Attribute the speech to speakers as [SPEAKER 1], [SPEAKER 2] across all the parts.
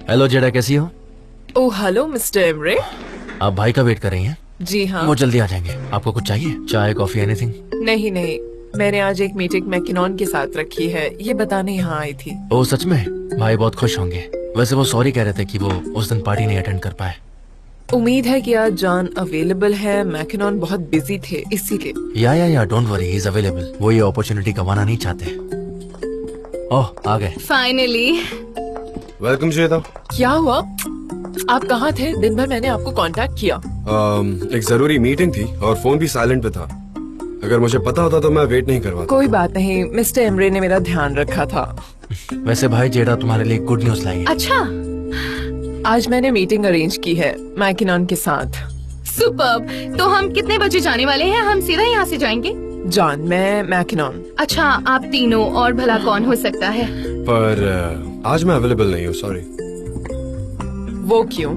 [SPEAKER 1] Hello जेडा, कैसी हो?
[SPEAKER 2] Oh hello mister Emre.
[SPEAKER 1] आप भाई का वेट कर रही हैं?
[SPEAKER 2] जी हाँ।
[SPEAKER 1] वो जल्दी आ जाएंगे। आपको कुछ चाहिए? चाय, कॉफी, एनीथिंग?
[SPEAKER 2] नहीं नहीं, मैंने आज एक मीटिंग मैकिनॉन के साथ रखी है, ये बताने यहाँ आई थी।
[SPEAKER 1] ओह सच में? भाई बहुत खुश होंगे। वैसे वो सॉरी कह रहे थे कि वो उस दिन पार्टी नहीं अटेंड कर पाए।
[SPEAKER 2] उम्मीद है कि आज जॉन अवेलेबल है, मैकिनॉन बहुत बिजी थे इसीलिए।
[SPEAKER 1] या don't worry, he is available. वो ये अपॉर्चुनिटी गंवाना नहीं चाहते। ओह आ गए।
[SPEAKER 3] फाइनली।
[SPEAKER 4] वेलकम श्वेता।
[SPEAKER 2] क्या हुआ? आप कहाँ थे? दिन भर मैंने आपको कांटेक्ट किया।
[SPEAKER 4] एक जरूरी मीटिंग थी और फोन भी साइलेंट पे था। अगर मुझे पता होता तो मैं वेट नहीं करवाता।
[SPEAKER 2] कोई बात नहीं, मिस्टर एमरे ने मेरा ध्यान रखा था।
[SPEAKER 1] वैसे भाई जेडा तुम्हारे लिए गुड न्यूज लाई है।
[SPEAKER 3] अच्छा,
[SPEAKER 2] आज मैंने मीटिंग अरेंज की है मैकिनॉन के साथ।
[SPEAKER 3] सुपर्ब। तो हम कितने बजे जाने वाले हैं? हम सीधा यहाँ से जाएंगे?
[SPEAKER 2] जॉन, मैं मैकिनॉन।
[SPEAKER 3] अच्छा, आप तीनों, और भला कौन हो सकता है?
[SPEAKER 4] पर आज मैं अवेलेबल नहीं हूँ, सॉरी।
[SPEAKER 2] वो क्यों?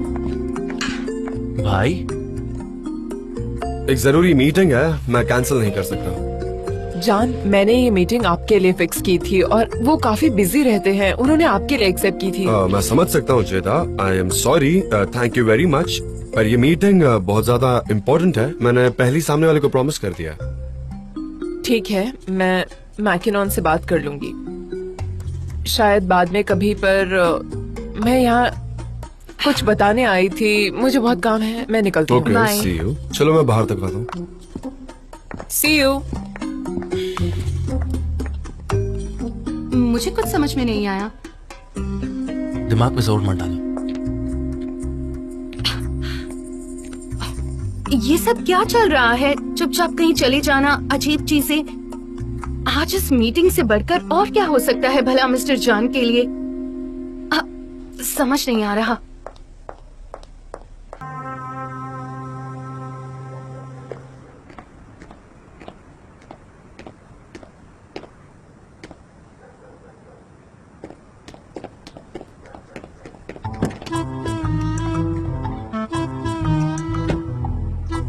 [SPEAKER 1] भाई
[SPEAKER 4] एक जरूरी मीटिंग है, मैं कैंसिल नहीं कर सकता।
[SPEAKER 2] जॉन, मैंने ये मीटिंग आपके लिए फिक्स की थी और वो काफी बिजी रहते हैं, उन्होंने आपके लिए एक्सेप्ट की थी।
[SPEAKER 4] मैं समझ सकता हूँ जेदा, I am sorry, thank you very much. पर ये मीटिंग बहुत ज्यादा इम्पोर्टेंट है, मैंने पहले सामने वाले को प्रॉमिस कर दिया।
[SPEAKER 2] ठीक है, मैं मैकिनॉन से बात कर लूंगी, शायद बाद में कभी। पर मैं यहाँ कुछ बताने आई थी, मुझे बहुत काम है, मैं निकलती हूँ।
[SPEAKER 4] Okay,
[SPEAKER 3] Bye.
[SPEAKER 4] See you. चलो मैं बाहर तक आता हूँ।
[SPEAKER 2] See you.
[SPEAKER 3] मुझे कुछ समझ में नहीं आया।
[SPEAKER 1] दिमाग में जोर मत डालो।
[SPEAKER 3] ये सब क्या चल रहा है? चुपचाप कहीं चले जाना, अजीब चीजें। आज इस मीटिंग से बढ़कर और क्या हो सकता है भला मिस्टर जॉन के लिए? समझ नहीं आ रहा।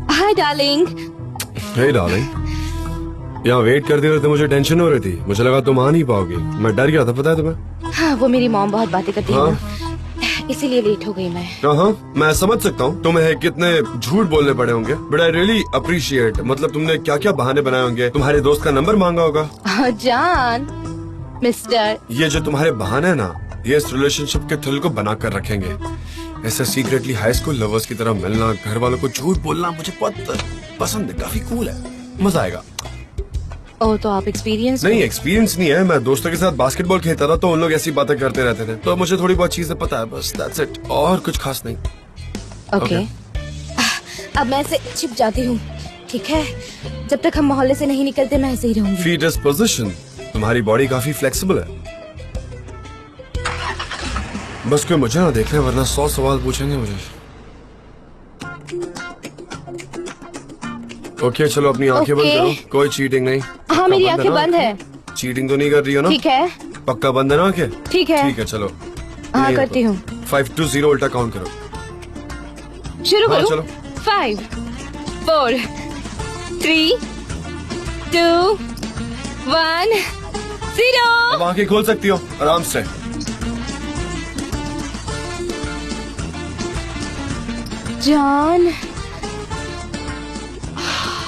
[SPEAKER 3] Hi darling.
[SPEAKER 4] हे डार्लिंग, यहाँ वेट करते रहते मुझे टेंशन हो रही थी। मुझे लगा तुम आ नहीं पाओगी, मैं डर गया था, पता है तुम्हें?
[SPEAKER 3] हाँ, वो मेरी मॉम बहुत बातें करती है ना, इसीलिए लेट हो गई मैं।
[SPEAKER 4] हाँ, मैं समझ सकता हूँ तुम्हें कितने झूठ बोलने पड़े होंगे, बट आई रियली अप्रिशिएट। मतलब तुमने क्या क्या बहाने बनाए होंगे, तुम्हारे दोस्त का नंबर मांगा होगा।
[SPEAKER 3] जॉन, मिस्टर,
[SPEAKER 4] ये जो तुम्हारे बहाने है ना, ये इस रिलेशनशिप के थ्रिल को बना कर रखेंगे। ऐसे सीक्रेटली हाई स्कूल लवर्स की तरह मिलना, घर वालों को झूठ बोलना मुझे बहुत पसंद है, काफी कूल है, मजा आएगा।
[SPEAKER 3] ओ तो आप एक्सपीरियंस?
[SPEAKER 4] नहीं, एक्सपीरियंस नहीं है, मैं दोस्तों के साथ बास्केटबॉल खेलता था तो उन लोग ऐसी बातें करते रहते थे, तो मुझे थोड़ी बहुत चीजें पता है, बस दैट्स इट, और कुछ खास नहीं।
[SPEAKER 3] ओके, अब मैं ऐसे छिप जाती हूँ, ठीक है? जब तक हम मोहल्ले से नहीं निकलते मैं ऐसे ही रहूंगी।
[SPEAKER 4] फीटस पोजीशन, तुम्हारी बॉडी काफी फ्लेक्सिबल है। बस कोई मुझे ना देख ले, वरना 100 सवाल पूछेंगे मुझे। ओके, चलो अपनी आंखें बंद करो, कोई चीटिंग नहीं।
[SPEAKER 3] हाँ, मेरी आंखें बंद है।
[SPEAKER 4] चीटिंग तो नहीं कर रही हो ना?
[SPEAKER 3] ठीक है,
[SPEAKER 4] पक्का बंद है ना आंखें?
[SPEAKER 3] ठीक है।
[SPEAKER 4] ठीक है, चलो।
[SPEAKER 3] हाँ, करती हूँ।
[SPEAKER 4] 5 to 0 उल्टा काउंट करो।
[SPEAKER 3] शुरू
[SPEAKER 4] हाँ,
[SPEAKER 3] करूँ?
[SPEAKER 4] चलो।
[SPEAKER 3] 5 4 3 2 1 0।
[SPEAKER 4] अब आंखें खोल सकती हो आराम से।
[SPEAKER 3] जॉन,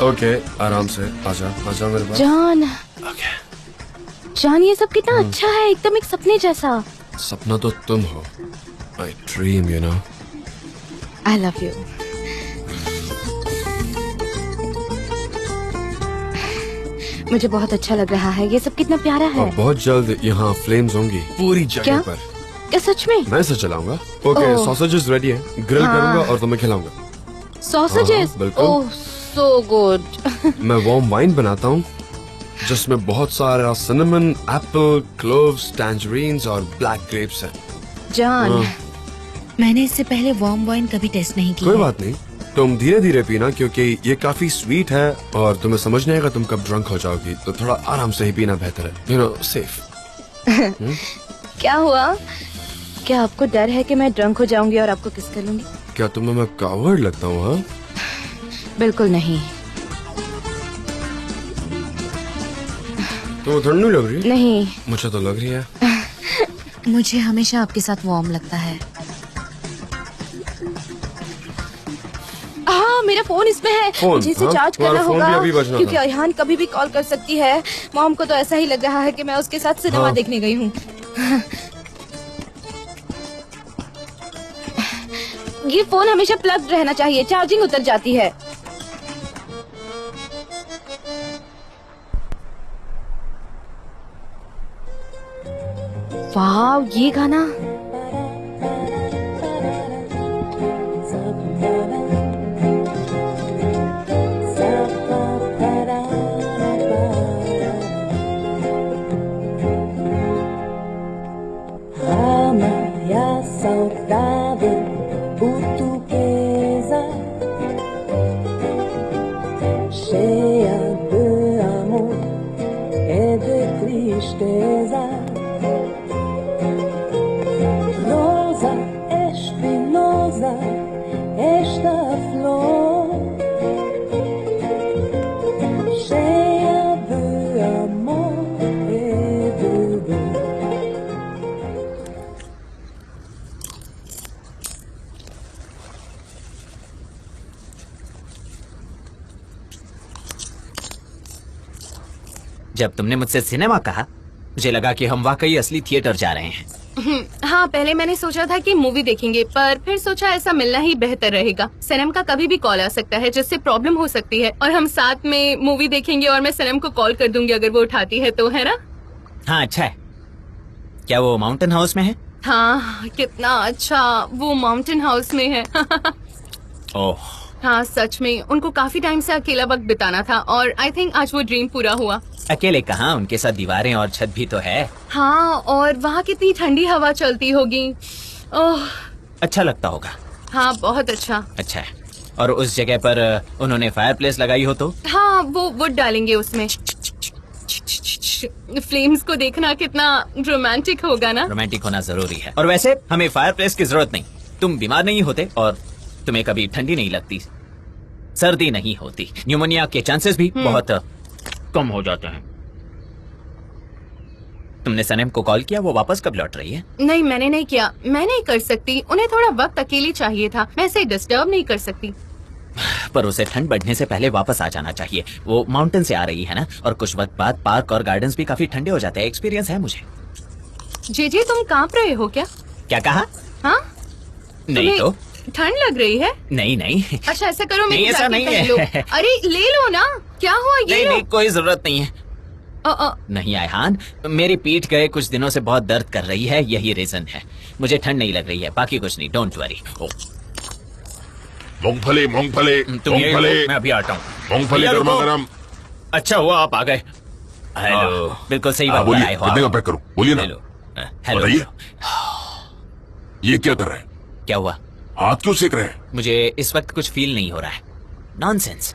[SPEAKER 4] ओके, आराम से आजा, आजा मेरे पास।
[SPEAKER 3] John,
[SPEAKER 4] okay.
[SPEAKER 3] जॉन, ये सब कितना अच्छा है, एकदम एक सपने जैसा।
[SPEAKER 4] सपना तो तुम हो, my dream, you know.
[SPEAKER 3] I love you. मुझे बहुत अच्छा लग रहा है, ये सब कितना प्यारा है।
[SPEAKER 4] और बहुत जल्द यहाँ फ्लेम्स होंगी पूरी
[SPEAKER 3] क्या?
[SPEAKER 4] जगह पर।
[SPEAKER 3] क्या सच में?
[SPEAKER 4] मैं इसे चलाऊंगा। ओके,
[SPEAKER 3] ओह।
[SPEAKER 4] सॉसेजेस रेडी है, ग्रिल
[SPEAKER 3] हाँ।
[SPEAKER 4] करूंगा और तुम्हें खिलाऊंगा।
[SPEAKER 3] सॉसेजेस?
[SPEAKER 4] हाँ, बिल्कुल।
[SPEAKER 3] ओह, सो गुड।
[SPEAKER 4] मैं वार्म वाइन बनाता हूँ जिसमें बहुत सारा सिनेमन, एप्पल, क्लोव्स, टैंजरीन्स और ब्लैक ग्रेप्स हैं।
[SPEAKER 3] जॉन,
[SPEAKER 5] मैंने इससे पहले वार्म वाइन कभी टेस्ट नहीं किया।
[SPEAKER 4] कोई बात नहीं, तुम धीरे धीरे पीना क्योंकि ये काफी स्वीट है और तुम्हें समझ नहीं आएगा तुम कब ड्रंक हो जाओगी, तो थोड़ा आराम से ही पीना बेहतर है, यू नो, सेफ।
[SPEAKER 3] क्या हुआ? क्या आपको डर है कि मैं ड्रंक हो जाऊंगी और आपको किस कर लूंगी?
[SPEAKER 4] क्या तुम्हें मैं कावर्ड लगता हूँ? हाँ,
[SPEAKER 3] बिल्कुल नहीं।
[SPEAKER 4] तुम्हें ठंड नहीं लग रही?
[SPEAKER 3] नहीं।
[SPEAKER 4] मुझे तो लग रही है।
[SPEAKER 5] मुझे हमेशा आपके साथ वार्म लगता है। मेरा फोन इसमें है,
[SPEAKER 4] फोन?
[SPEAKER 5] मुझे इसे
[SPEAKER 4] हाँ?
[SPEAKER 5] चार्ज करना
[SPEAKER 4] तुम्हारा फोन
[SPEAKER 5] होगा
[SPEAKER 4] भी अभी बजना
[SPEAKER 5] क्योंकि
[SPEAKER 4] था।
[SPEAKER 5] अयहान कभी भी कॉल कर सकती है। मॉम को तो ऐसा ही लग रहा है कि मैं उसके साथ सिनेमा
[SPEAKER 4] हाँ।
[SPEAKER 5] देखने गई हूँ। ये फोन हमेशा प्लग रहना चाहिए, चार्जिंग उतर जाती है। वाह, ये गाना
[SPEAKER 6] Minha saudável portuguesa, cheia de amor e de tristeza. Rosa espinosa, esta flor, cheia de amor e de dor.
[SPEAKER 7] जब तुमने मुझसे सिनेमा कहा मुझे लगा कि हम वाकई असली थिएटर जा रहे हैं।
[SPEAKER 3] हाँ, पहले मैंने सोचा था कि मूवी देखेंगे, पर फिर सोचा ऐसा मिलना ही बेहतर रहेगा। सनम का कभी भी कॉल आ सकता है जिससे प्रॉब्लम हो सकती है, और हम साथ में मूवी देखेंगे और मैं सनम को कॉल कर दूंगी अगर वो उठाती है तो, है ना?
[SPEAKER 7] हाँ अच्छा है। क्या वो माउंटेन हाउस में है?
[SPEAKER 3] हाँ, कितना अच्छा, वो माउंटेन हाउस में है।
[SPEAKER 7] ओह
[SPEAKER 3] हाँ, सच में उनको काफी टाइम से अकेला वक्त बिताना था और आई थिंक आज वो ड्रीम पूरा हुआ।
[SPEAKER 7] अकेले कहाँ, उनके साथ दीवारें और छत भी तो है।
[SPEAKER 3] हाँ, और वहाँ कितनी ठंडी हवा चलती होगी। ओह
[SPEAKER 7] अच्छा लगता होगा।
[SPEAKER 3] हाँ, बहुत अच्छा।
[SPEAKER 7] अच्छा है। और उस जगह पर उन्होंने फायर प्लेस लगाई हो तो?
[SPEAKER 3] हाँ, वो वुड डालेंगे उसमें। फ्लेम्स को देखना कितना रोमांटिक होगा ना।
[SPEAKER 7] रोमांटिक होना जरूरी है। और वैसे हमें फायर प्लेस की जरूरत नहीं। तुम बीमार नहीं होते और तुम्हें कभी ठंडी नहीं लगती, सर्दी नहीं होती, न्यूमोनिया के चांसेस भी बहुत कम हो जाते हैं। तुमने सनम को कॉल किया? वो वापस कब लौट रही है?
[SPEAKER 3] नहीं, मैंने नहीं किया। मैं नहीं कर सकती, उन्हें थोड़ा वक्त अकेली चाहिए था। मैं इसे डिस्टर्ब नहीं कर सकती।
[SPEAKER 7] पर उसे ठंड बढ़ने से पहले वापस आ जाना चाहिए। वो माउंटेन से आ रही है ना, और कुछ वक्त बाद पार्क और गार्डन्स भी काफी ठंडे हो जाते हैं। एक्सपीरियंस है मुझे।
[SPEAKER 3] जी, तुम कांप रहे हो क्या?
[SPEAKER 7] क्या कहा?
[SPEAKER 3] हाँ,
[SPEAKER 7] नहीं तो
[SPEAKER 3] ठंड लग रही है।
[SPEAKER 7] नहीं।
[SPEAKER 3] अच्छा, ऐसा करो, मेरी
[SPEAKER 7] नहीं, ऐसा
[SPEAKER 3] जैकेट
[SPEAKER 7] नहीं
[SPEAKER 3] पहन
[SPEAKER 7] है।
[SPEAKER 3] लो। अरे ले लो ना, क्या हुआ? ये लो।
[SPEAKER 7] नहीं, कोई जरूरत नहीं है। नहीं आयहान, मेरी पीठ गए कुछ दिनों से बहुत दर्द कर रही है, यही रीजन है। मुझे ठंड नहीं लग रही है, बाकी कुछ नहीं। Don't worry.
[SPEAKER 8] मूंगफली मूंगफली
[SPEAKER 7] तुम ये लो,
[SPEAKER 8] मूंगफली
[SPEAKER 7] मैं अभी आता हूँ।
[SPEAKER 8] मूंगफली
[SPEAKER 7] भैया,
[SPEAKER 8] गर्मा
[SPEAKER 7] रुको।
[SPEAKER 8] गर्म।
[SPEAKER 7] अच्छा हुआ आप आ गए। हेलो। बिल्कुल सही बात
[SPEAKER 8] बोलिए,
[SPEAKER 7] बताए हो
[SPEAKER 8] कितने
[SPEAKER 7] आप।
[SPEAKER 8] का पैक करूं? बोलिए ना।
[SPEAKER 7] हेलो। हेलो।
[SPEAKER 8] बताइए। ये क्या कर रहे हैं?
[SPEAKER 7] क्या हुआ?
[SPEAKER 8] हाथ क्यों सेक रहे हैं?
[SPEAKER 7] मुझे इस वक्त कुछ फील नहीं हो रहा है। नॉनसेंस।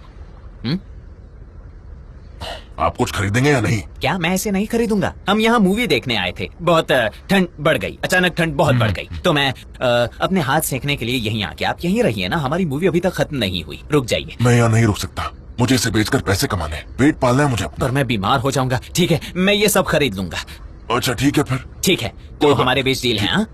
[SPEAKER 8] आप कुछ खरीदेंगे या नहीं?
[SPEAKER 7] क्या? मैं ऐसे नहीं खरीदूंगा। हम यहाँ मूवी देखने आए थे। बहुत ठंड बढ़ गई, अचानक ठंड बहुत बढ़ गई, तो मैं अपने हाथ सेकने के लिए यहीं आ गया। आप यहीं रहिए ना, हमारी मूवी अभी तक खत्म नहीं हुई। रुक जाइए।
[SPEAKER 8] मैं यहाँ नहीं रुक सकता, मुझे इसे बेचकर पैसे कमाने, पेट पालना है मुझे अपना।
[SPEAKER 7] पर मैं बीमार हो जाऊंगा। ठीक है, मैं ये सब खरीद लूंगा।
[SPEAKER 8] अच्छा ठीक है फिर।
[SPEAKER 7] ठीक है, तो हमारे बीच डील है। हाँ?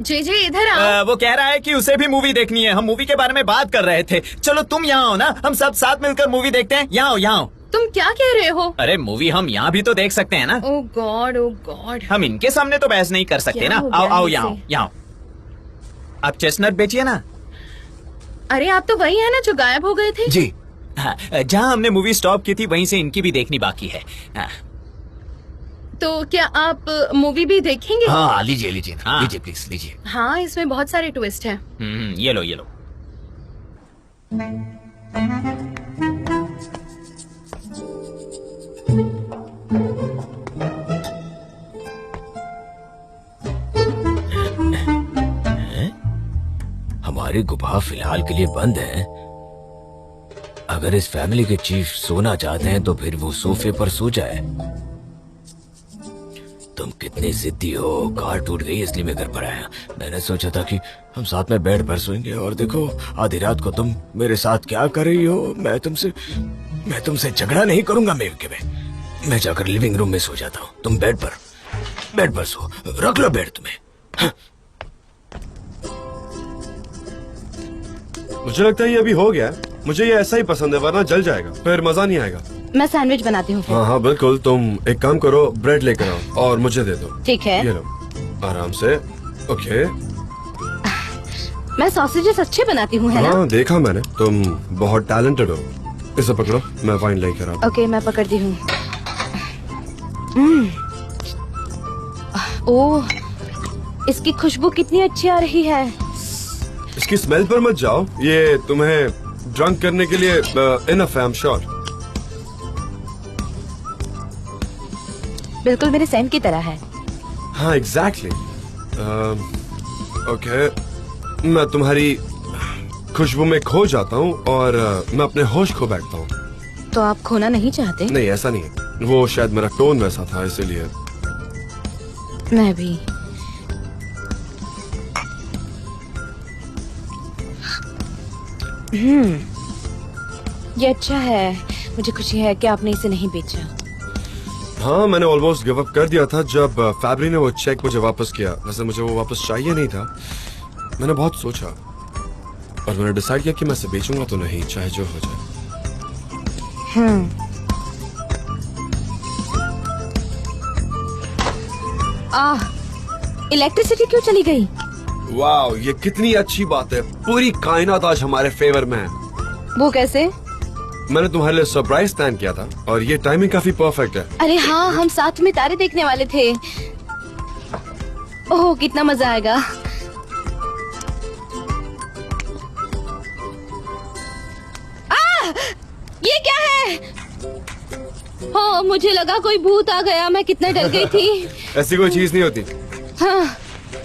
[SPEAKER 3] जे इधर आओ।
[SPEAKER 7] वो कह रहा है कि उसे भी मूवी देखनी है। हम मूवी के बारे में बात कर रहे थे। चलो तुम यहाँ आओ ना, हम सब साथ मिलकर मूवी देखते हैं। यहाँ आओ, यहाँ आओ।
[SPEAKER 3] तुम क्या कह रहे हो?
[SPEAKER 7] अरे मूवी हम यहाँ भी तो देख सकते हैं ना।
[SPEAKER 3] ओह गॉड, ओह गॉड।
[SPEAKER 7] हम इनके सामने तो बहस नहीं कर सकते
[SPEAKER 3] क्या
[SPEAKER 7] ना।
[SPEAKER 3] हो गया
[SPEAKER 7] आओ आओ,
[SPEAKER 3] इसे?
[SPEAKER 7] यहाँ आओ, यहाँ आओ। आप चेस्टनट बेचिए ना।
[SPEAKER 3] अरे आप तो वही है ना जो गायब हो गए थे?
[SPEAKER 7] जी हाँ, जहाँ हमने मूवी स्टॉप की थी वहीं से इनकी भी देखनी बाकी है। हाँ।
[SPEAKER 3] तो क्या आप मूवी भी देखेंगे?
[SPEAKER 1] हाँ लीजिए लीजिए
[SPEAKER 7] हाँ।
[SPEAKER 1] लीजिए प्लीज लीजिए।
[SPEAKER 3] हाँ, इसमें बहुत सारे ट्विस्ट हैं।
[SPEAKER 7] ये लो ये लो।
[SPEAKER 1] हमारी गुफा फिलहाल के लिए बंद है। अगर इस फैमिली के चीफ सोना चाहते हैं तो फिर वो सोफे पर सो जाए। तुम कितनी जिद्दी हो, कार टूट गई इसलिए मैं घर पर आया। मैंने सोचा था कि हम साथ में बेड पर सोएंगे, और देखो आधी रात को तुम मेरे साथ क्या कर रही हो। मैं तुमसे झगड़ा नहीं करूंगा मेरे में। मैं जाकर लिविंग रूम में सो जाता हूँ, तुम बेड पर सो। रख लो बेड तुम्हें।
[SPEAKER 4] मुझे लगता है ये अभी हो गया है। मुझे ये ऐसा ही पसंद है, वरना जल जाएगा, फिर मजा नहीं आएगा।
[SPEAKER 3] मैं सैंडविच बनाती हूँ फिर।
[SPEAKER 4] हाँ हाँ बिल्कुल, तुम एक काम करो, ब्रेड लेकर आओ और मुझे दे दो।
[SPEAKER 3] ठीक है।
[SPEAKER 4] ये लो, आराम से। ओके।
[SPEAKER 3] मैं सॉसेजेस अच्छे बनाती हूँ, है ना?
[SPEAKER 4] हाँ देखा मैंने, तुम बहुत टैलेंटेड हो। इसे पकड़ो, मैं वाइन लेकर आता हूँ।
[SPEAKER 3] ओके, मैं पकड़ती हूँ। ओह, इसकी खुशबू कितनी अच्छी आ रही है।
[SPEAKER 4] इसकी स्मेल पर मत जाओ, ये तुम्हें ड्रंक करने के लिए इनफ है, आई एम श्योर।
[SPEAKER 3] बिल्कुल मेरे सैम की तरह है।
[SPEAKER 4] हाँ एग्जैक्टली। ओके, मैं तुम्हारी खुशबू में खो जाता हूँ और मैं अपने होश खो बैठता हूँ।
[SPEAKER 3] तो आप खोना नहीं चाहते?
[SPEAKER 4] नहीं ऐसा नहीं है, वो शायद मेरा टोन वैसा था इसीलिए।
[SPEAKER 3] मैं भी। ये अच्छा है, मुझे खुशी है कि आपने इसे नहीं बेचा।
[SPEAKER 4] हाँ मैंने ऑलमोस्ट गिव अप कर दिया था जब फैब्री ने वो चेक मुझे वापस किया। वैसे मुझे वो वापस चाहिए नहीं था। मैंने बहुत सोचा और मैंने डिसाइड किया कि मैं इसे बेचूंगा तो नहीं, चाहे जो हो जाए।
[SPEAKER 3] इलेक्ट्रिसिटी क्यों चली गई?
[SPEAKER 4] वाह, ये कितनी अच्छी बात है। पूरी कायनात आज हमारे फेवर में है।
[SPEAKER 3] वो कैसे?
[SPEAKER 4] मैंने तुम्हारे लिए सरप्राइज प्लान किया था और ये टाइमिंग काफी परफेक्ट है।
[SPEAKER 3] अरे हाँ, हम साथ में तारे देखने वाले थे। ओह कितना मजा आएगा। ये क्या है? हाँ, मुझे लगा कोई भूत आ गया, मैं कितना डर गई थी।
[SPEAKER 4] ऐसी कोई चीज नहीं होती।
[SPEAKER 3] हाँ,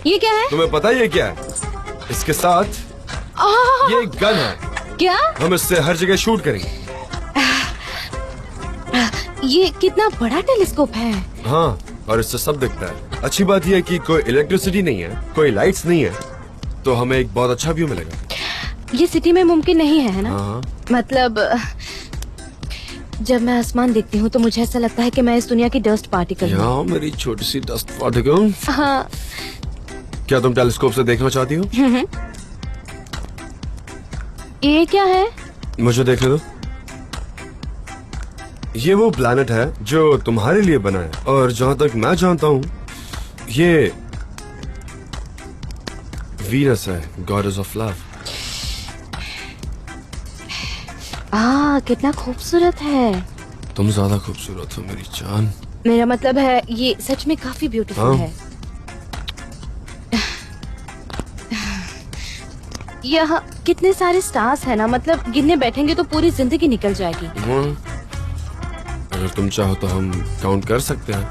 [SPEAKER 3] ये क्या है?
[SPEAKER 4] तुम्हें पता है ये क्या है? इसके साथ ये एक गन है।
[SPEAKER 3] क्या?
[SPEAKER 4] हम इससे हर जगह शूट करेंगे।
[SPEAKER 3] ये कितना बड़ा टेलीस्कोप है।
[SPEAKER 4] हाँ, और इससे सब दिखता है। अच्छी बात यह है कि कोई इलेक्ट्रिसिटी नहीं है, कोई लाइट्स नहीं है, तो हमें एक बहुत अच्छा व्यू मिलेगा।
[SPEAKER 3] ये सिटी में मुमकिन नहीं है ना?
[SPEAKER 4] हाँ।
[SPEAKER 3] मतलब जब मैं आसमान देखती हूँ तो मुझे ऐसा लगता है कि मैं इस दुनिया की डस्ट पार्टिकल हूँ।
[SPEAKER 4] यहाँ मेरी छोटी सी डस्ट पार्टिकल।
[SPEAKER 3] हाँ।
[SPEAKER 4] क्या तुम टेलीस्कोप से देखना चाहती हो?
[SPEAKER 3] ये क्या है?
[SPEAKER 4] मुझे देखने दो। ये वो प्लैनेट है जो तुम्हारे लिए बना है और जहाँ तक मैं जानता हूँ ये वीनस है, गॉडेस ऑफ लव।
[SPEAKER 3] कितना खूबसूरत है।
[SPEAKER 4] तुम ज्यादा खूबसूरत हो मेरी जान।
[SPEAKER 3] मेरा मतलब है ये सच में काफी ब्यूटीफुल है। यहाँ कितने सारे स्टार्स हैं ना, मतलब गिनने बैठेंगे तो पूरी जिंदगी निकल जाएगी।
[SPEAKER 4] अगर तुम चाहो तो हम काउंट कर सकते हैं।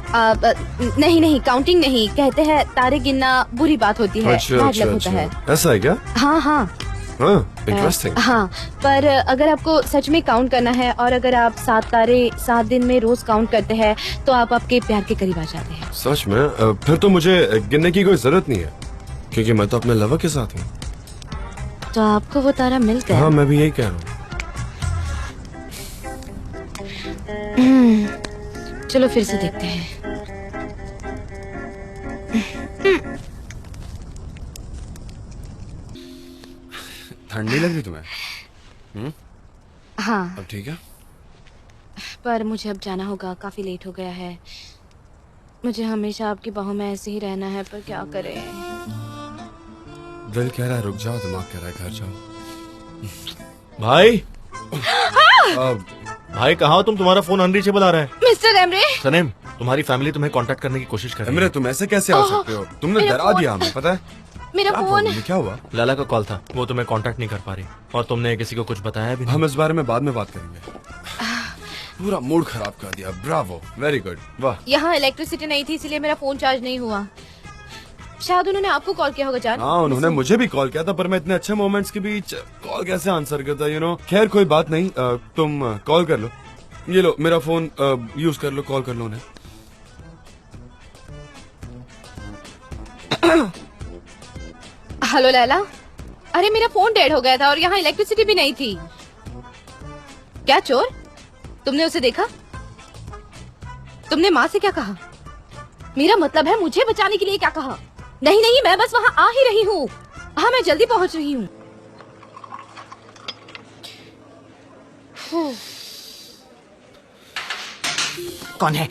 [SPEAKER 3] नहीं, काउंटिंग नहीं, कहते हैं तारे गिनना बुरी बात होती है।
[SPEAKER 4] अच्छा,
[SPEAKER 3] होता है।
[SPEAKER 4] ऐसा है क्या?
[SPEAKER 3] हाँ,
[SPEAKER 4] इंटरेस्टिंग।
[SPEAKER 3] हाँ, पर अगर आपको सच में काउंट करना है और अगर आप 7 तारे 7 दिन में रोज काउंट करते हैं तो आप आपके प्यार के करीब आ जाते हैं।
[SPEAKER 4] सच में? फिर तो मुझे गिनने की कोई जरूरत नहीं है क्योंकि मैं तो अपने लवर के साथ हूँ।
[SPEAKER 3] तो आपको वो तारा मिल गया?
[SPEAKER 4] हाँ, मैं भी यही कह रहा हूँ।
[SPEAKER 3] चलो फिर से देखते हैं।
[SPEAKER 4] ठंड नहीं लग रही तुम्हें?
[SPEAKER 3] हाँ,
[SPEAKER 4] अब ठीक है।
[SPEAKER 3] पर मुझे अब जाना होगा, काफी लेट हो गया है। मुझे हमेशा आपकी बाहों में ऐसे ही रहना है, पर क्या करें।
[SPEAKER 4] दिल कह रहा है रुक जाओ, दिमाग कह रहा है घर जाओ।
[SPEAKER 9] भाई भाई कहाँ हो तुम? तुम्हारा फोन अनरीचेबल आ रहा है।
[SPEAKER 3] Mister Emre.
[SPEAKER 9] सनेम, तुम्हारी फैमिली तुम्हें कांटेक्ट करने की कोशिश कर रही है।
[SPEAKER 4] एमरे, तुम ऐसे कैसे आ सकते हो? तुमने डरा दिया हमें, पता है?
[SPEAKER 3] मेरा फोन।
[SPEAKER 4] क्या हुआ?
[SPEAKER 9] लाला का कॉल था, वो तुम्हें कांटेक्ट नहीं कर पा रही और तुमने किसी को कुछ बताया भी नहीं।
[SPEAKER 4] हम इस बारे में बाद में बात करेंगे। पूरा मूड खराब कर दिया। ब्रावो, वेरी गुड, वाह।
[SPEAKER 3] यहाँ इलेक्ट्रिसिटी नहीं थी इसलिए मेरा फोन चार्ज नहीं हुआ। शायद उन्होंने आपको कॉल किया होगा जान।
[SPEAKER 4] हाँ, उन्होंने मुझे भी कॉल किया था, पर मैं इतने अच्छे मोमेंट्स के बीच कॉल कैसे आंसर करता, यू नो। खैर कोई बात नहीं, तुम कॉल कर लो। ये लो मेरा फोन यूज कर लो, कॉल कर लो उन्हें।
[SPEAKER 3] हेलो लैला। अरे मेरा फोन डेड हो गया था और यहाँ इलेक्ट्रिसिटी भी नहीं थी। क्या चोर? तुमने उसे देखा? तुमने माँ से क्या कहा? मेरा मतलब है मुझे बचाने के लिए क्या कहा? नहीं, मैं बस वहाँ आ ही रही हूँ। हाँ, मैं जल्दी पहुँच रही हूँ।
[SPEAKER 7] कौन है?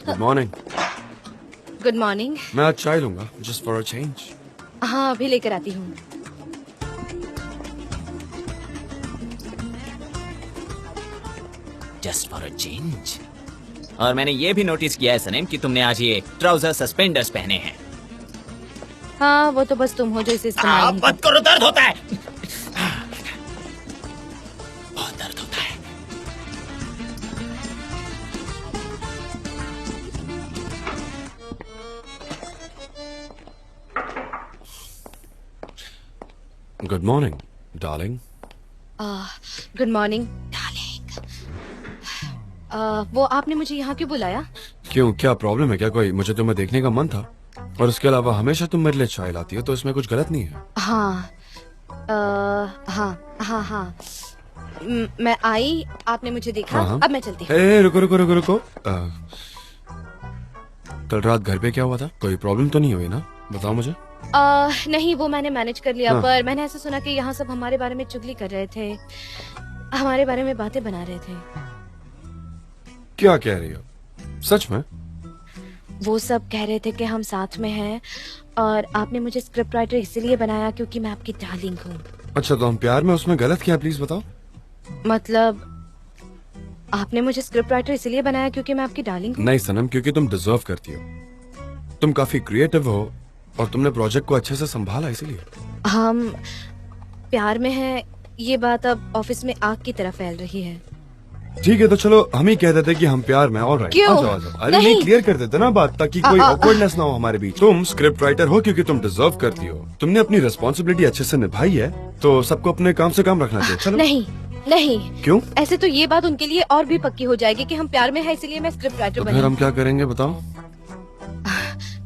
[SPEAKER 4] Good morning.
[SPEAKER 3] Good morning.
[SPEAKER 4] मैं आज चाय लूंगा, जस्ट फॉर अ चेंज।
[SPEAKER 3] हाँ, अभी लेकर आती हूँ।
[SPEAKER 7] Just for a change. और मैंने ये भी नोटिस किया है सनेम कि तुमने आज ये ट्राउजर सस्पेंडर्स पहने हैं।
[SPEAKER 3] हाँ, वो तो बस तुम हो जो इसे इस्तेमाल नहीं
[SPEAKER 7] मत करो, दर्द होता है। बहुत दर्द होता है।
[SPEAKER 4] Good morning darling.
[SPEAKER 3] Good morning darling. वो आपने मुझे यहाँ क्यों बुलाया?
[SPEAKER 4] क्यों, क्या प्रॉब्लम है क्या कोई? मुझे तुम्हें देखने का मन था, और उसके अलावा हमेशा तुम मेरे लिए चाय लाती हो, तो इसमें कुछ गलत नहीं है।
[SPEAKER 3] हाँ, हाँ हाँ हाँ। मैं आई, आपने मुझे देखा।
[SPEAKER 4] हाँ।
[SPEAKER 3] अब मैं चलती हूँ।
[SPEAKER 4] ए, रुको रुको रुको रुको। कल रात घर पे क्या हुआ था? कोई प्रॉब्लम तो नहीं हुई ना? बताओ मुझे।
[SPEAKER 3] नहीं, वो मैंने मैनेज कर लिया।
[SPEAKER 4] हाँ।
[SPEAKER 3] पर मैंने ऐसा सुना कि यहाँ सब हमारे बारे में चुगली कर रहे थे, हमारे बारे में बातें बना रहे थे।
[SPEAKER 4] क्या कह रही हो? सच में?
[SPEAKER 3] वो सब कह रहे थे कि हम साथ में हैं, और आपने मुझे स्क्रिप्ट राइटर इसलिए बनाया क्योंकि मैं आपकी डार्लिंग हूँ।
[SPEAKER 4] अच्छा, तो हम प्यार में उसमें गलत क्या, प्लीज बताओ।
[SPEAKER 3] मतलब आपने मुझे स्क्रिप्ट राइटर इसलिए बनाया क्योंकि मैं आपकी डार्लिंग हूँ?
[SPEAKER 4] नहीं सनम, क्योंकि तुम डिजर्व करती हो। तुम काफी क्रिएटिव हो, और तुमने प्रोजेक्ट को अच्छे से संभाला, इसीलिए।
[SPEAKER 3] हम प्यार में हैं, ये बात अब ऑफिस में आग की तरह फैल रही है।
[SPEAKER 4] ठीक है, तो चलो हम ही कह देते कि हम प्यार में। ऑलराइट,
[SPEAKER 3] क्यों?
[SPEAKER 4] आ जाओ, आ जाओ। अरे नहीं, क्लियर कर देते ना बात, ताकि कोई ऑकवर्डनेस ना हो हमारे बीच। तुम स्क्रिप्ट राइटर हो क्योंकि तुम डिजर्व करती हो। तुमने अपनी रिस्पॉन्सिबिलिटी अच्छे से निभाई है, तो सबको अपने काम से काम रखना चाहिए। चलो।
[SPEAKER 3] नहीं नहीं,
[SPEAKER 4] क्यों?
[SPEAKER 3] ऐसे तो ये बात उनके लिए और भी पक्की हो जाएगी कि हम प्यार में हैं, इसलिए मैं स्क्रिप्ट राइटर
[SPEAKER 4] तो फिर
[SPEAKER 3] बनी।
[SPEAKER 4] हम क्या करेंगे बताओ?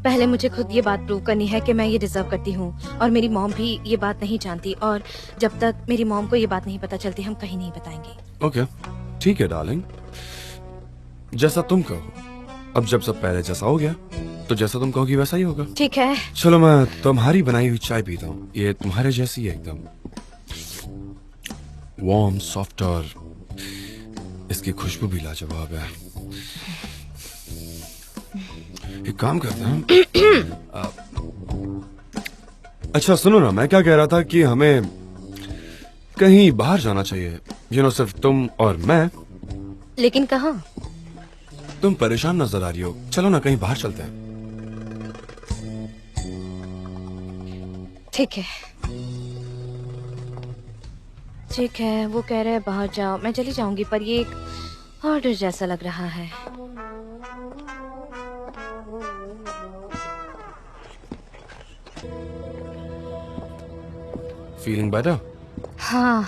[SPEAKER 3] पहले मुझे खुद ये बात प्रूव करनी है कि मैं ये डिजर्व करती हूँ, और मेरी मॉम भी ये बात नहीं जानती, और जब तक मेरी मॉम को ये बात नहीं पता चलती हम कहीं नहीं बताएंगे।
[SPEAKER 4] ओके, ठीक है डार्लिंग, जैसा तुम कहो। अब जब सब पहले जैसा हो गया, तो जैसा तुम कहोगी वैसा ही होगा।
[SPEAKER 3] ठीक है।
[SPEAKER 4] चलो, मैं तुम्हारी बनाई हुई चाय पीता हूँ। ये तुम्हारे जैसी है, एकदम वार्म, सॉफ्ट, और इसकी खुशबू भी लाजवाब है। एक काम करते हैं। अच्छा सुनो ना, मैं क्या कह रहा था कि हमें कहीं बाहर जाना चाहिए। सिर्फ तुम और मैं।
[SPEAKER 3] लेकिन कहाँ?
[SPEAKER 4] तुम परेशान नजर आ रही हो, चलो ना कहीं बाहर चलते हैं।
[SPEAKER 3] ठीक है, ठीक है। वो कह रहे हैं बाहर जाओ, मैं चली जाऊंगी, पर ये एक ऑर्डर जैसा लग रहा है।
[SPEAKER 4] Feeling better?
[SPEAKER 3] हाँ,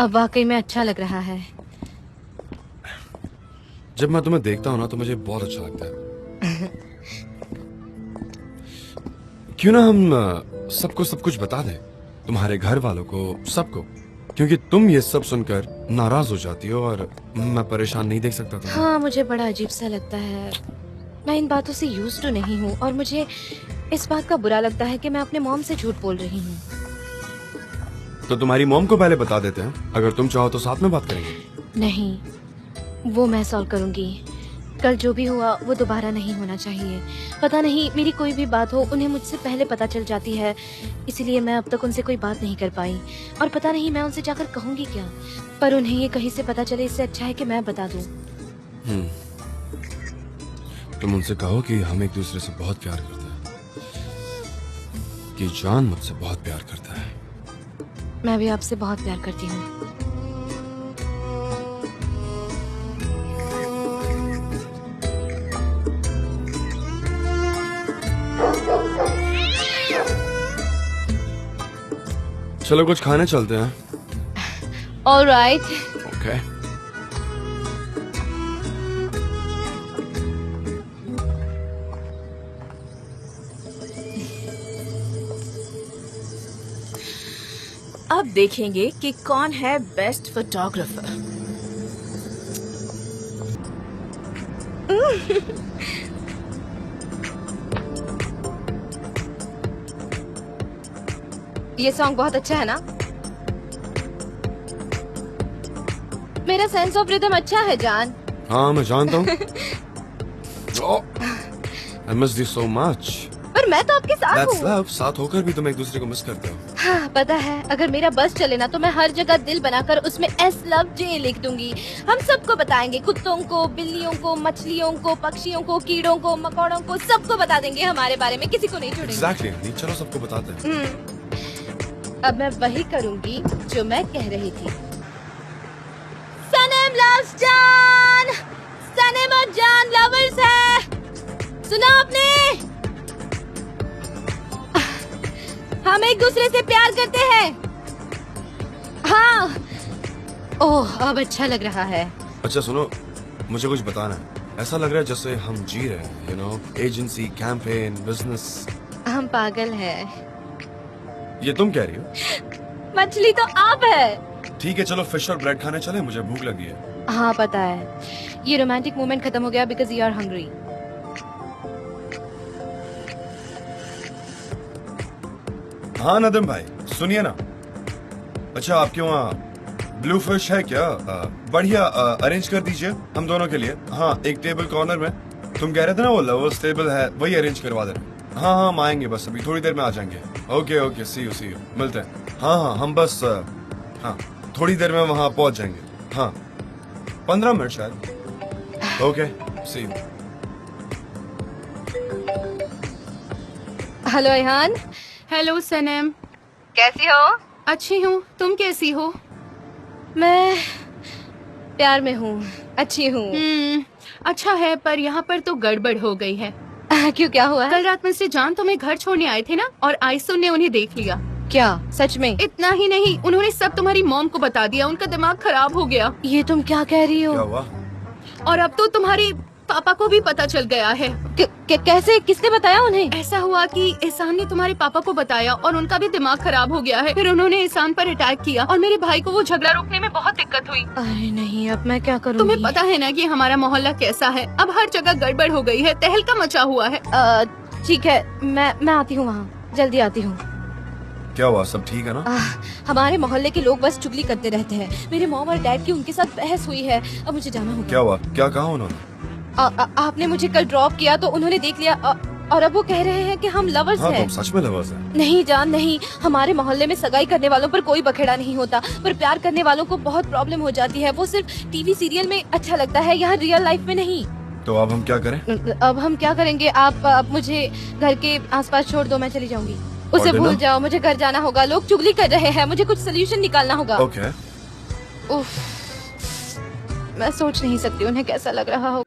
[SPEAKER 3] अब वाकई में अच्छा लग रहा है।
[SPEAKER 4] जब मैं तुम्हें देखता हूँ ना, तो मुझे बहुत अच्छा लगता है। क्यों ना हम सबको सब कुछ बता दें, तुम्हारे घर वालों को, सबको, क्योंकि तुम ये सब सुनकर नाराज हो जाती हो, और मैं परेशान नहीं देख सकता तुम्हें।
[SPEAKER 3] हाँ, मुझे बड़ा अजीब सा लगता है। मैं इन बातों से यूज्ड टू नहीं हूँ, और मुझे इस बात का बुरा लगता है कि मैं अपने मॉम से झूठ बोल रही हूँ।
[SPEAKER 4] तो तुम्हारी मॉम को पहले बता देते हैं, अगर तुम चाहो तो साथ में बात करेंगे।
[SPEAKER 3] नहीं, वो मैं सॉल्व करूंगी। कल जो भी हुआ वो दोबारा नहीं होना चाहिए। पता नहीं, मेरी कोई भी बात हो उन्हें मुझसे पहले पता चल जाती है, इसलिए मैं अब तक उनसे कोई बात नहीं कर पाई, और पता नहीं मैं उनसे जाकर कहूंगी क्या। पर उन्हें ये कहीं से पता चले, इससे अच्छा है कि मैं बता दूं।
[SPEAKER 4] तुम उनसे कहो कि हम एक दूसरे से बहुत प्यार करते हैं, कि जान मुझसे बहुत प्यार करता है।
[SPEAKER 3] मैं भी आपसे बहुत प्यार करती हूँ।
[SPEAKER 4] चलो कुछ खाने चलते हैं।
[SPEAKER 3] ऑलराइट।
[SPEAKER 4] ओके।
[SPEAKER 10] अब देखेंगे कि कौन है बेस्ट फोटोग्राफर।
[SPEAKER 3] ये सॉन्ग बहुत अच्छा है ना?
[SPEAKER 11] मेरा सेंस ऑफ रिदम अच्छा है जान।
[SPEAKER 4] हाँ मैं जानता हूँ। I miss you so much.
[SPEAKER 11] पर मैं तो आपके साथ
[SPEAKER 4] That's
[SPEAKER 11] हूँ।
[SPEAKER 4] love. साथ होकर भी तुम एक दूसरे को मिस करते हो।
[SPEAKER 11] हाँ पता है, अगर मेरा बस चले ना तो मैं हर जगह दिल बनाकर उसमें एस लव जे लिख दूंगी। हम सबको बताएंगे, कुत्तों को, बिल्लियों को, मछलियों को, पक्षियों को, कीड़ों को, मकोड़ों को, सबको बता देंगे हमारे बारे में, किसी को नहीं छोड़ेंगे।
[SPEAKER 4] Exactly. चलो सबको बताते हैं।
[SPEAKER 11] अब मैं वही करूंगी जो मैं कह रही थी। सनम लव्स जान, सनम और जान लवर्स है, सुना आपने? हम एक दूसरे से प्यार करते हैं। हाँ। ओह अब अच्छा लग रहा है।
[SPEAKER 4] अच्छा सुनो, मुझे कुछ बताना है। ऐसा लग रहा है जैसे हम जी रहे हैं, you know, agency, campaign, business.
[SPEAKER 11] हम पागल हैं।
[SPEAKER 4] ये तुम कह रही हो?
[SPEAKER 11] मछली तो आप है।
[SPEAKER 4] ठीक है चलो फिश और ब्रेड खाने चले, मुझे भूख लगी है।
[SPEAKER 11] हाँ पता है, ये रोमांटिक मोमेंट खत्म हो गया बिकॉज यू आर हंग्री।
[SPEAKER 4] हाँ नदम भाई सुनिए ना। अच्छा आपके वहाँ ब्लू फिश है क्या? बढ़िया, अरेंज कर दीजिए हम दोनों के लिए। हाँ एक टेबल कॉर्नर में। तुम कह रहे थे ना वो लवर्स टेबल है, वही अरेंज करवा देना। हाँ हाँ हम आएंगे, बस अभी थोड़ी देर में आ जाएंगे। ओके ओके सी यू मिलते हैं। हाँ हाँ हम बस हाँ थोड़ी देर में वहाँ पहुँच जाएंगे। हाँ 15 मिनट शायद। Okay see you.
[SPEAKER 11] Hello Rehan.
[SPEAKER 3] Hello Sanam,
[SPEAKER 11] कैसी हो?
[SPEAKER 3] अच्छी हूँ, तुम कैसी हो?
[SPEAKER 11] मैं प्यार में हूँ, अच्छी हूँ।
[SPEAKER 3] अच्छा है, पर यहाँ पर तो गड़बड़ हो गई है।
[SPEAKER 11] क्यों क्या हुआ है?
[SPEAKER 3] कल रात मिस्टर जान तुम्हें घर छोड़ने आए थे ना, और आइसुन ने उन्हें देख लिया।
[SPEAKER 11] क्या सच में?
[SPEAKER 3] इतना ही नहीं, उन्होंने सब तुम्हारी मॉम को बता दिया। उनका दिमाग खराब हो गया।
[SPEAKER 11] ये तुम क्या कह रही हो?
[SPEAKER 4] क्या हुआ?
[SPEAKER 3] और अब तो तुम्हारे पापा को भी पता चल गया है।
[SPEAKER 11] कैसे? किसने बताया उन्हें?
[SPEAKER 3] ऐसा हुआ कि एहसान ने तुम्हारे पापा को बताया और उनका भी दिमाग खराब हो गया है। फिर उन्होंने एहसान पर अटैक किया और मेरे भाई को वो झगड़ा रोकने में बहुत दिक्कत हुई।
[SPEAKER 11] अरे नहीं, अब मैं क्या करूँगी?
[SPEAKER 3] तुम्हें पता है ना कि हमारा मोहल्ला कैसा है। अब हर जगह गड़बड़ हो गई है, तहलका मचा हुआ है।
[SPEAKER 11] ठीक है, मैं आती हूँ वहाँ, जल्दी आती हूँ।
[SPEAKER 4] क्या हुआ, सब ठीक है ना?
[SPEAKER 11] हमारे मोहल्ले के लोग बस चुगली करते रहते हैं। मेरे मॉम और डैड की उनके साथ बहस हुई है, अब मुझे जाना होगा।
[SPEAKER 4] क्या हुआ, क्या कहा उन्होंने?
[SPEAKER 11] आपने मुझे कल ड्रॉप किया तो उन्होंने देख लिया और अब वो कह रहे हैं कि हम लवर्स
[SPEAKER 4] हाँ,
[SPEAKER 11] हैं।
[SPEAKER 4] तुम सच में लवर्स हैं?
[SPEAKER 11] नहीं जान नहीं, हमारे मोहल्ले में सगाई करने वालों पर कोई बखेड़ा नहीं होता, पर प्यार करने वालों को बहुत प्रॉब्लम हो जाती है। वो सिर्फ टीवी सीरियल में अच्छा लगता है, यहाँ रियल लाइफ में नहीं।
[SPEAKER 4] तो अब हम क्या करें?
[SPEAKER 11] अब हम क्या करेंगे? आप मुझे घर के आसपास छोड़ दो, मैं चली जाऊंगी। उसे भूल जाओ, मुझे घर जाना होगा। लोग चुगली कर रहे हैं, मुझे कुछ सोल्यूशन निकालना होगा।
[SPEAKER 4] ओके।
[SPEAKER 11] उफ, मैं सोच नहीं सकती उन्हें कैसा लग रहा होगा।